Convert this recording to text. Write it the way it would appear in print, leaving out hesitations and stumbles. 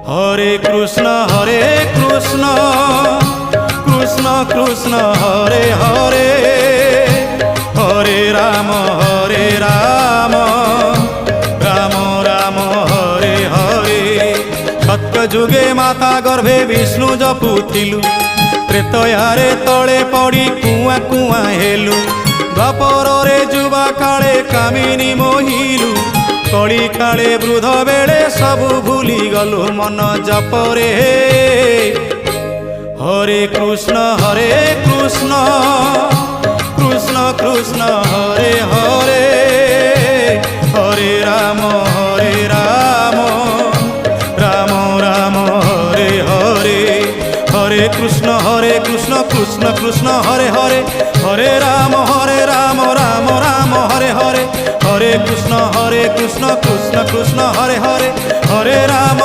হরে কৃষ্ণ কৃষ্ণ কৃষ্ণ হরে হরে, হরে রাম রাম রাম হরে হরে। সত্য যুগে মাতা গর্ভে বিষ্ণু জপুথিলু, ত্রেতয়ারে তଳେ পড়ি কুয়া কুয়া হেলু। দ্বাপରରେ যুবা কাଳେ কামিনী মোহিলু, কଳି কাଳେ বৃদ্ধ বেড়ে সবু ভুলি গলু মন জপরে। হরে কৃষ্ণ কৃষ্ণ কৃষ্ণ হরে হরে, হরে রাম রাম রাম হরে হরে। হরে কৃষ্ণ কৃষ্ণ কৃষ্ণ হরে হরে, হরে রাম রাম রাম হরে হরে। হরে কৃষ্ণ কৃষ্ণ কৃষ্ণ হরে হরে, হরে রাম।